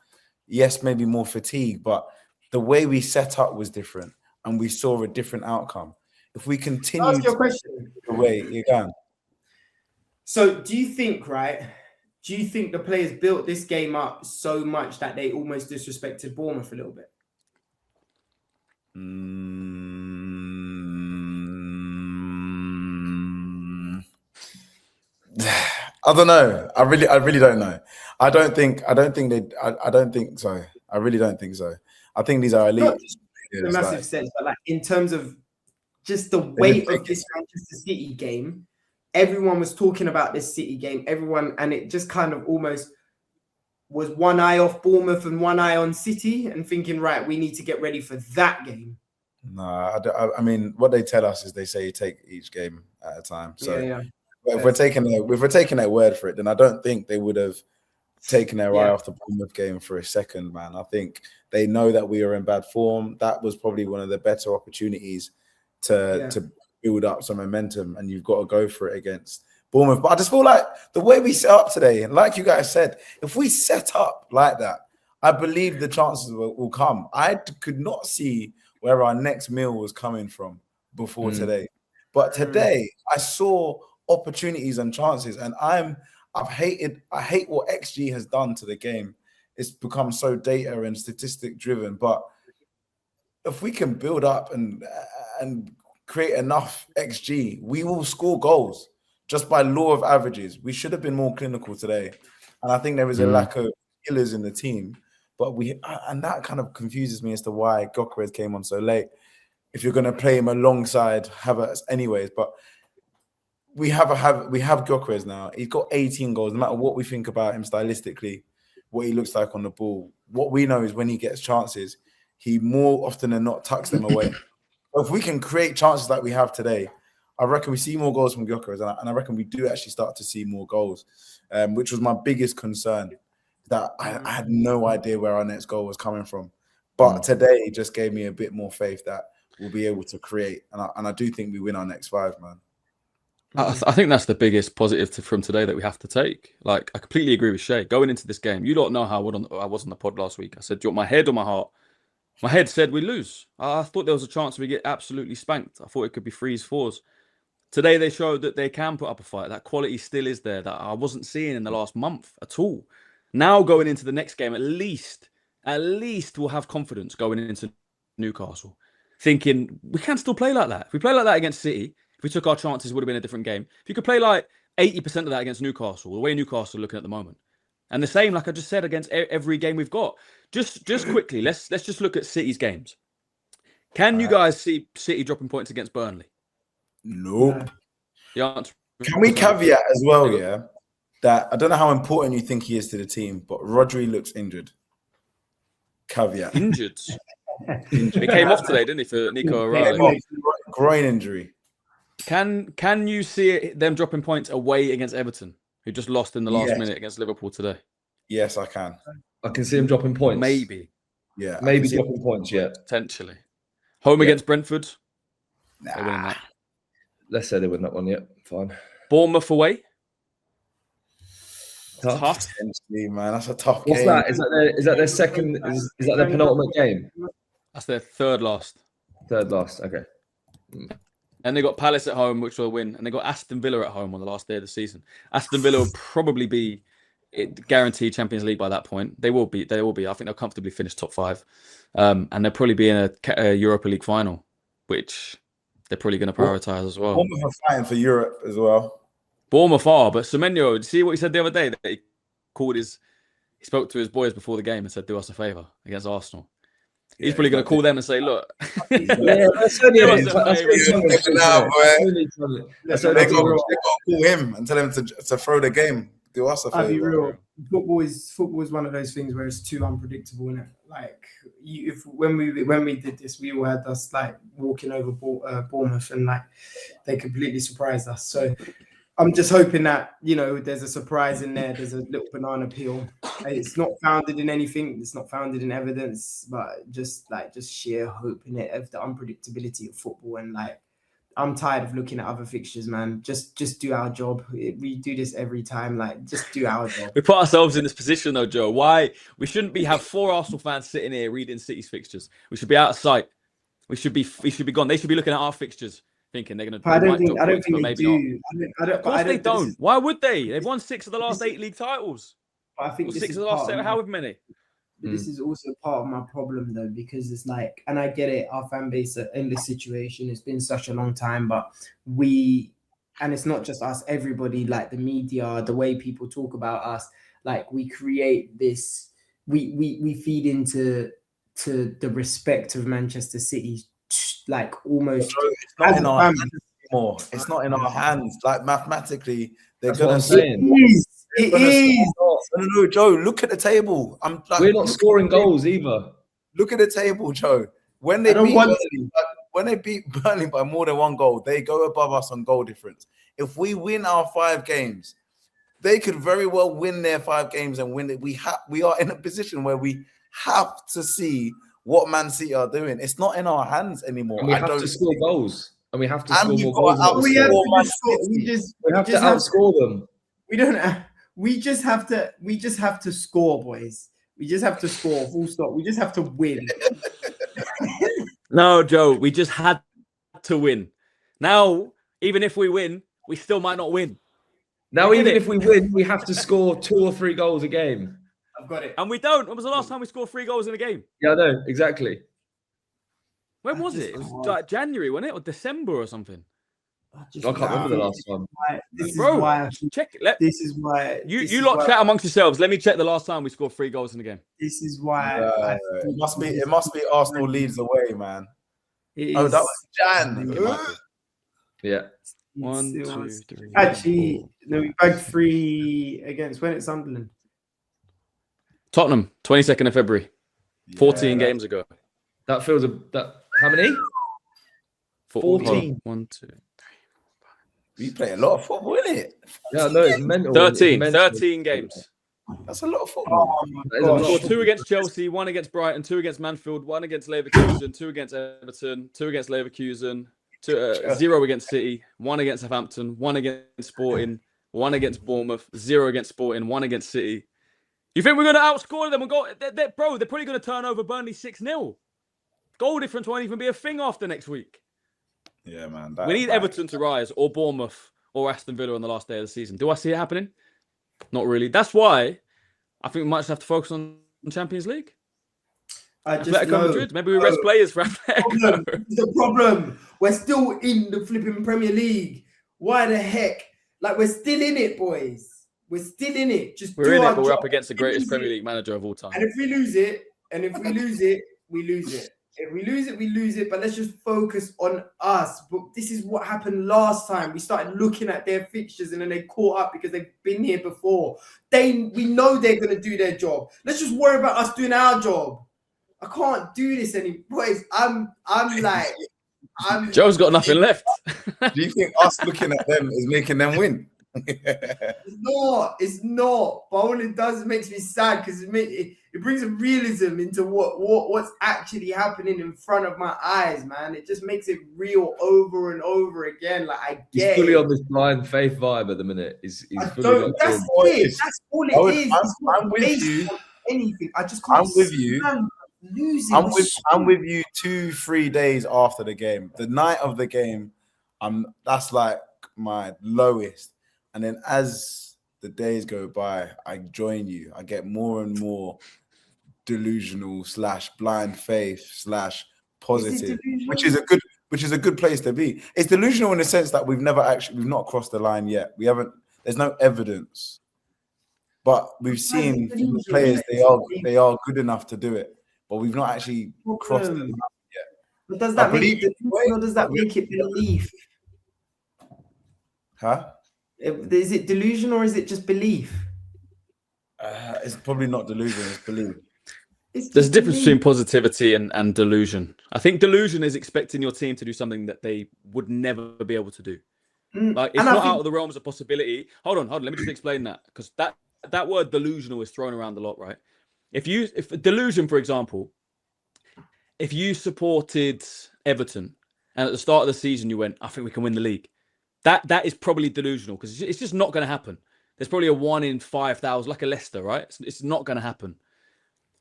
Yes, maybe more fatigue, but the way we set up was different and we saw a different outcome. If we continue ask your question. the way you can. So do you think, right? Do you think the players built this game up so much that they almost disrespected Bournemouth a little bit? I don't know. I really don't know. I don't think so. I really don't think so. I think these are elite. Not just in a massive sense, but like in terms of just the weight of this Manchester City game. Everyone was talking about this City game. And it just kind of almost was one eye off Bournemouth and one eye on City, and thinking, right, we need to get ready for that game. No, I mean, what they tell us is they say you take each game at a time. So yeah. If we're taking their word for it, then I don't think they would have taken their eye off the Bournemouth game for a second, man. I think they know that we are in bad form. That was probably one of the better opportunities to build up some momentum, and you've got to go for it against Bournemouth. But I just feel like the way we set up today, and like you guys said, if we set up like that, I believe the chances will come. I could not see where our next meal was coming from before today. But today I saw opportunities and chances, and I hate what XG has done to the game. It's become so data and statistic driven. But if we can build up and create enough XG, we will score goals just by law of averages. We should have been more clinical today, and I think there is a lack of killers in the team. But and that kind of confuses me as to why Gyökeres came on so late. If you're going to play him alongside Havertz, anyways, but we have Gyökeres now. He's got 18 goals. No matter what we think about him stylistically, what he looks like on the ball, what we know is when he gets chances, he more often than not tucks them away. If we can create chances like we have today, I reckon we see more goals from Gyökeres, and I reckon we do actually start to see more goals, which was my biggest concern. That I had no idea where our next goal was coming from. But today just gave me a bit more faith that we'll be able to create. And I do think we win our next 5, man. I think that's the biggest positive from today that we have to take. Like, I completely agree with Shay. Going into this game, you don't know how I was on the pod last week. I said, do you want my head or my heart? My head said we lose. I thought there was a chance we get absolutely spanked. I thought it could be 3-4s. Today they showed that they can put up a fight. That quality still is there that I wasn't seeing in the last month at all. Now going into the next game, at least we'll have confidence going into Newcastle, thinking we can still play like that. If we play like that against City, if we took our chances, it would have been a different game. If you could play like 80% of that against Newcastle, the way Newcastle are looking at the moment, and the same, like I just said, against every game we've got. Just quickly, let's just look at City's games. Can you guys see City dropping points against Burnley? Nope. The answer. Can we caveat as well, that I don't know how important you think he is to the team, but Rodri looks injured. Caveat. Injured. He came off today, didn't he, for Nico O'Reilly? Groin injury. Can you see them dropping points away against Everton, who just lost in the last minute against Liverpool today? Yes, I can. I can see him dropping points. Maybe. Yeah. Maybe dropping points, Potentially. Home against Brentford. Nah. They're winning that. Let's say they win that one, fine. Bournemouth away. Tough. Potentially, man. That's a tough What's game. that? Is that their second? Is that their penultimate game? That's their third last. Third last. Okay. And they got Palace at home, which will win, and they got Aston Villa at home on the last day of the season. Aston Villa will probably be guaranteed Champions League by that point. They will be. I think they'll comfortably finish top 5, and they'll probably be in a Europa League final, which they're probably going to prioritise as well. Bournemouth are fighting for Europe as well. Bournemouth are, but Semenyo, see what he said the other day? That he spoke to his boys before the game and said, "Do us a favour against Arsenal." He's probably going to call them and say, "Look, that's only They've got to call him and tell him to throw the game. Do us a I'll be favour. real. Football is one of those things where it's too unpredictable, innit? Like when we did this, we all had us like walking over Bournemouth, and like they completely surprised us. So I'm just hoping that there's a surprise in there. There's a little banana peel. It's not founded in anything. It's not founded in evidence, but just sheer hope in it of the unpredictability of football. And like I'm tired of looking at other fixtures, man. Just do our job. We do this every time. Like just do our job. We put ourselves in this position though, Joe. Why we shouldn't have 4 Arsenal fans sitting here reading City's fixtures? We should be out of sight. We should be gone. They should be looking at our fixtures thinking they're going to. But I don't think but they maybe do. not. Of course they don't. Why would they? They've won 6 of the last 8 league titles. But I think or 6 of the last 7. However many. But this is also part of my problem, though, because it's like, and I get it, our fan base are in this situation. It's been such a long time, but and it's not just us, everybody, like the media, the way people talk about us, like we create this, we feed into the respect of Manchester City, like almost. It's not in our hands anymore. It's not in our hands. Like mathematically, they're going to. It is. No, Joe. Look at the table. We're not scoring goals either. Look at the table, Joe. When they beat Burnley by more than 1 goal, they go above us on goal difference. If we win our 5 games, they could very well win their 5 games and win it. We are in a position where we have to see what Man City are doing. It's not in our hands anymore. And we have to score goals, and we have to score more goals. We have to outscore them. We don't. We just have to score, boys. We just have to score. Full stop. We just have to win. No, Joe. We just had to win. Now, even if we win, we still might not win. Now, even if we win, we have to score 2 or 3 goals a game. I've got it. And we don't. When was the last time we scored 3 goals in a game? Yeah, I know. When was it? It was like January, wasn't it? Or December or something? I can't remember the last time. This is why. You lot chat amongst yourselves. Let me check the last time we scored 3 goals in a game. This is why. It must be Arsenal Leeds away, man. That was Jan. Yeah. 1, 2, 3. Actually, no, we bagged 3 against when it's Sunderland. Tottenham, 22nd of February. 14 games ago. That feels how many? 14. 1, 2, 3. We play a lot of football, isn't it? Yeah, no, it's mental. 13 games. That's a lot of football. We scored 2 against Chelsea, 1 against Brighton, 2 against Manfield, 1 against Leverkusen, 2 against Everton, 2 against Leverkusen, 0 against City, 1 against Southampton, 1 against Sporting, 1 against Bournemouth, 0 against Sporting, 1 against City. You think we're going to outscore them and go? They're probably going to turn over Burnley 6-0. Goal difference won't even be a thing after next week. Yeah, man. We need Everton to rise, or Bournemouth, or Aston Villa on the last day of the season. Do I see it happening? Not really. That's why I think we might just have to focus on Champions League. Atletico Madrid. Maybe we rest players for Atletico. The problem. We're still in the flipping Premier League. Why the heck? Like, we're still in it, boys. We're still in it. We're in it, but we're up against the greatest Premier League manager of all time. And if we lose it, we lose it. If we lose it, we lose it. But let's just focus on us. But this is what happened last time. We started looking at their fixtures and then they caught up because they've been here before. We know they're going to do their job. Let's just worry about us doing our job. I can't do this anymore. Boys, I'm Joe's got nothing left. Do you think us looking at them is making them win? It's not. But all it does makes me sad because it brings a realism into what's actually happening in front of my eyes, man. It just makes it real over and over again. Like, I get he's fully on this blind faith vibe at the minute. He's fully that's it. That's all it is. I'm with you. Anything. I just can't. I'm with you. Losing. I'm with you 2-3 days after the game. The night of the game, that's like my lowest. And then as the days go by, I join you. I get more and more delusional / blind faith / positive, which is a good place to be. It's delusional in the sense that we've not crossed the line yet. There's no evidence, but we've seen the players they are good enough to do it, but we've not actually crossed the line yet. But does that make it belief? Huh? Is it delusion or is it just belief? It's probably not delusion, it's belief. There's a difference between positivity and delusion. I think delusion is expecting your team to do something that they would never be able to do. Like, it's not out of the realms of possibility. Hold on. Let me just explain that, because that word delusional is thrown around a lot, right? If delusion, for example, if you supported Everton and at the start of the season you went, I think we can win the league. That is probably delusional, because it's just not going to happen. There's probably a 1 in 5,000, like a Leicester, right? It's not going to happen.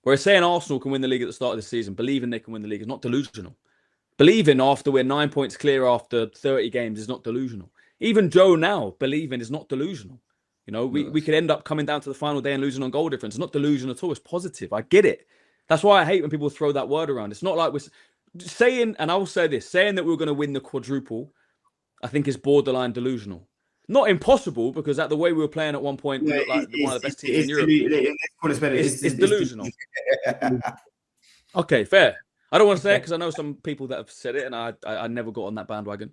Whereas saying Arsenal can win the league at the start of the season, believing they can win the league, is not delusional. Believing after we're 9 points clear after 30 games is not delusional. Even Joe now believing is not delusional. You know, we could end up coming down to the final day and losing on goal difference. It's not delusion at all. It's positive. I get it. That's why I hate when people throw that word around. It's not like we're saying, and I will say this, saying that we're going to win the quadruple, I think is borderline delusional. Not impossible, because at the way we were playing at one point, we looked like one of the best teams in Europe. It's delusional. Okay, fair. I don't want to say it because I know some people that have said it, and I never got on that bandwagon.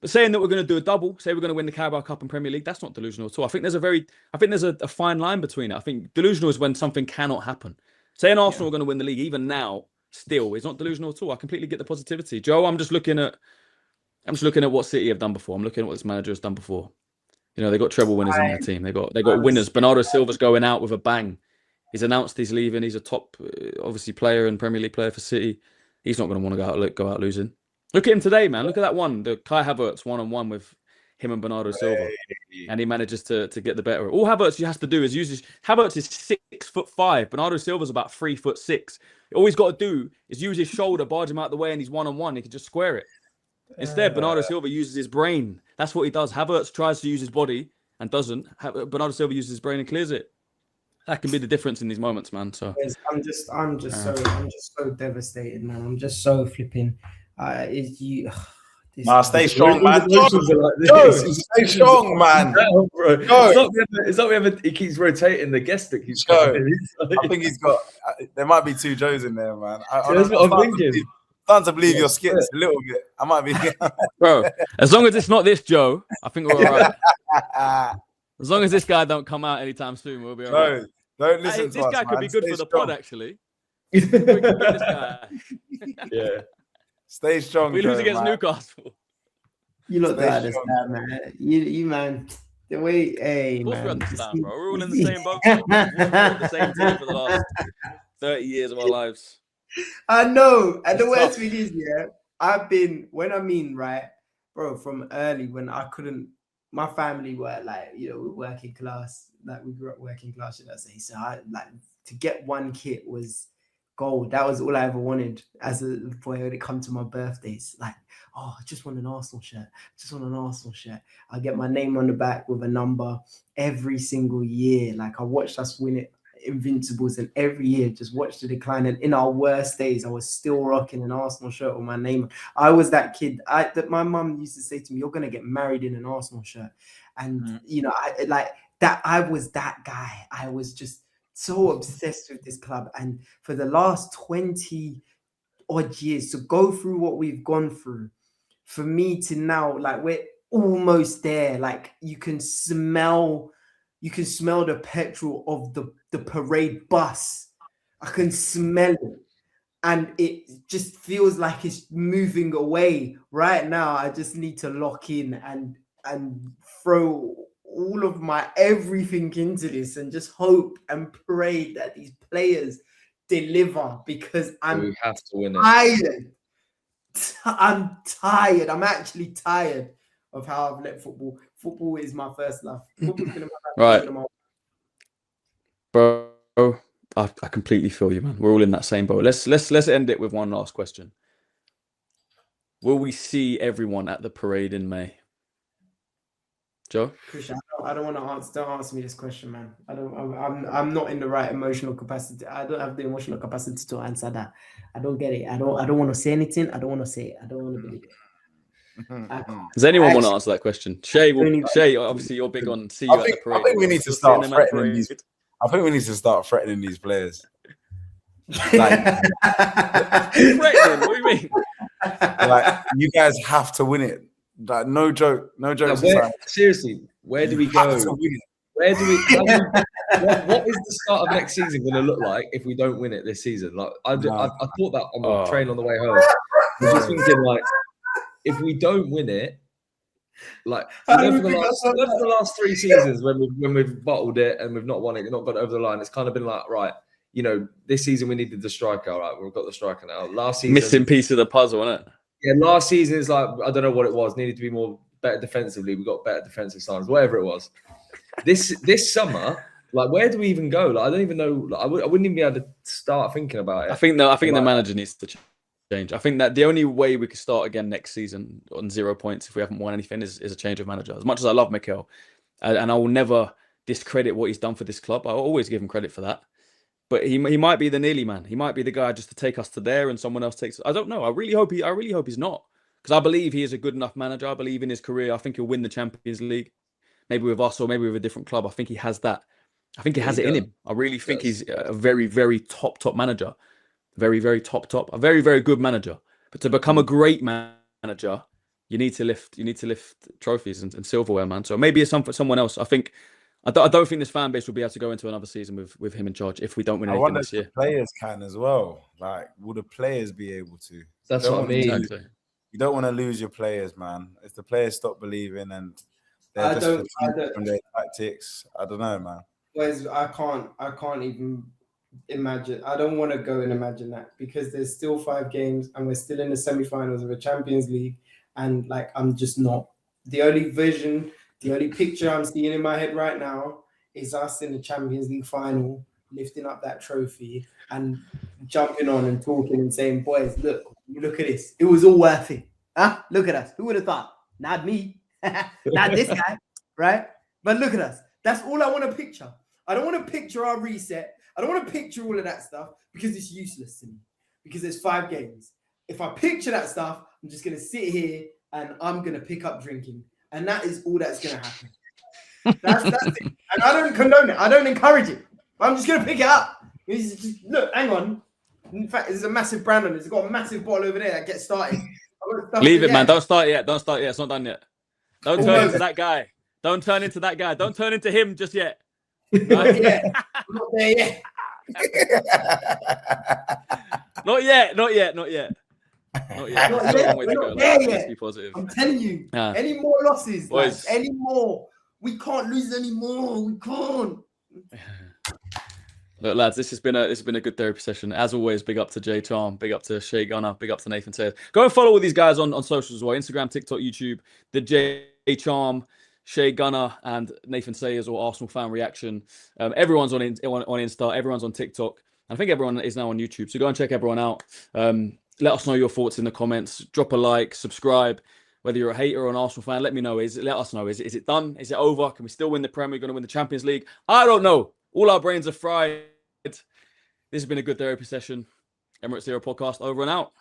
But saying that we're going to do a double, say we're going to win the Carabao Cup and Premier League, that's not delusional at all. I think there's a fine line between it. I think delusional is when something cannot happen. Saying Arsenal are going to win the league, even now, still, is not delusional at all. I completely get the positivity. Joe, I'm just looking at what City have done before. I'm looking at what this manager has done before. You know, they got treble winners in their team. They got winners. Bernardo Silva's going out with a bang. He's announced he's leaving. He's a top, obviously, player and Premier League player for City. He's not going to want to go out losing. Look at him today, man. Look at that one. The Kai Havertz 1-on-1 with him and Bernardo Silva. And he manages to get the better. All Havertz has to do is Havertz is 6'5". Bernardo Silva's about 3'6". All he's got to do is use his shoulder, barge him out the way, and he's 1-on-1. He can just square it. Instead, Bernardo Silva uses his brain. That's what he does. Havertz tries to use his body and doesn't. Bernardo Silva uses his brain and clears it. That can be the difference in these moments, man. So I'm just so devastated, man. I'm just so flipping. Stay strong, man. Joe, stay strong, man. It's not ever he keeps rotating the guest that keeps coming. I think he's got. There might be 2 Joes in there, man. That's what I'm thinking. Starting to believe your skits a little bit. I might be. Bro, as long as it's not this Joe, I think we're all right. As long as this guy don't come out anytime soon, we'll be all right. Don't listen to this us, guy could be good for the pod, actually. Yeah. Stay strong. We lose against Newcastle. You look at this, man. You man. The way, hey, of course, man. we understand, bro. We're all in the same boat. We've been the same team for the last 30 years of our lives. I know. And the worst thing is, right, bro, from early when I couldn't, my family were like, you know, working class, like we grew up working class, should I say. So I like to get one kit was gold. That was all I ever wanted as a boy when it come to my birthdays. Like, oh, I just want an Arsenal shirt. I get my name on the back with a number every single year. Like I watched us win it. Invincibles, and every year just watch the decline, and in our worst days I was still rocking an Arsenal shirt with my name. I was that kid that my mum used to say to me, you're gonna get married in an Arsenal shirt. And you know, I was that guy. I was just so obsessed with this club, and for the last 20 odd years to go through what we've gone through, for me to now, like, we're almost there. Like you can smell the petrol of the parade bus. I can smell it. And it just feels like it's moving away. Right now, I just need to lock in and throw all of my everything into this and just hope and pray that these players deliver, because we have to win it. Tired. I'm tired. I'm actually tired of how I've let football. Football is my first love. Right. Bro, I completely feel you, man. We're all in that same boat. Let's end it with one last question. Will we see everyone at the parade in May? Joe? Christian, I don't want to answer. Don't answer me this question, man. I'm not in the right emotional capacity. I don't have the emotional capacity to answer that. I don't get it. I don't want to say anything. I don't want to say it. I don't want to believe it. Does anyone want to answer that question? Shay, obviously you're big on see you at the parade. I think we need to start threatening these. I think we need to start threatening these players. Like, threatening? What do you mean? Like, you guys have to win it. Like, no joke. Seriously, where do we go? Where do we? What is the start of next season going to look like if we don't win it this season? Like, I thought that on the train on the way home. I was just thinking, like, if we don't win it, like for the last 3 seasons when we've bottled it and we've not won it, not got it over the line, it's kind of been like, right, you know, this season we needed the striker. All right, we've got the striker now. Last season, missing piece of the puzzle, isn't it? Yeah, last season is like, I don't know what it was. Needed to be better defensively. We got better defensive signs, whatever it was. This summer, like, where do we even go? Like, I don't even know. Like, I wouldn't even be able to start thinking about it. I think the manager needs to change. change. I think that the only way we could start again next season on 0 points if we haven't won anything is a change of manager. As much as I love Mikel, and I will never discredit what he's done for this club, I always give him credit for that. But he might be the nearly man. He might be the guy just to take us to there, and someone else takes. I don't know. I really hope he's not, because I believe he is a good enough manager. I believe in his career. I think he'll win the Champions League, maybe with us or maybe with a different club. I think he has that. I think he has it in him. I really think he's a very, very top manager. Very, very top. A very, very good manager. But to become a great manager, you need to lift trophies and silverware, man. So maybe it's for someone else. I don't think this fan base will be able to go into another season with him in charge if we don't win anything this year. The players can as well. Like, will the players be able to? That's what I mean. Exactly. You don't want to lose your players, man. If the players stop believing and they're just fatigued from their tactics, I don't know, man. Whereas I can't even imagine. I don't want to go and imagine that, because there's still 5 games and we're still in the semi-finals of a Champions League, and like I'm just not. The only picture I'm seeing in my head right now is us in the Champions League final, lifting up that trophy and jumping on and talking and saying, "Boys, look at this. It was all worth it. Huh? Look at us. Who would have thought? Not me. Not this guy, right? But look at us. That's all I want to picture. I don't want to picture our reset. I don't want to picture all of that stuff, because it's useless to me, because there's 5 games. If I picture that stuff, I'm just going to sit here and I'm going to pick up drinking. And that is all that's going to happen. That's it. And I don't condone it. I don't encourage it. But I'm just going to pick it up. Look, hang on. In fact, there's a massive brand on it. It's got a massive bottle over there that gets started. Leave it, man. Don't start yet. It's not done yet. Don't turn into that guy. Don't turn into that guy. Don't turn into him just yet. Not yet. I'm not there yet. Not yet. Not yet. Let's be positive. I'm telling you, any more losses, any more. We can't lose any more. We can't. Look, lads, this has been a good therapy session. As always, big up to Jay Charm, big up to Shay Gunner, big up to Nathan Sayers. Go and follow all these guys on socials as well: Instagram, TikTok, YouTube. The Jay Charm, Shay Gunner, and Nathan Sayers, or Arsenal Fan Reaction. Everyone's on Insta, everyone's on TikTok. I think everyone is now on YouTube. So go and check everyone out. Let us know your thoughts in the comments. Drop a like, subscribe. Whether you're a hater or an Arsenal fan, let us know. Is it done? Is it over? Can we still win the Premier? We're going to win the Champions League? I don't know. All our brains are fried. This has been a good therapy session. Emirates Era Podcast, over and out.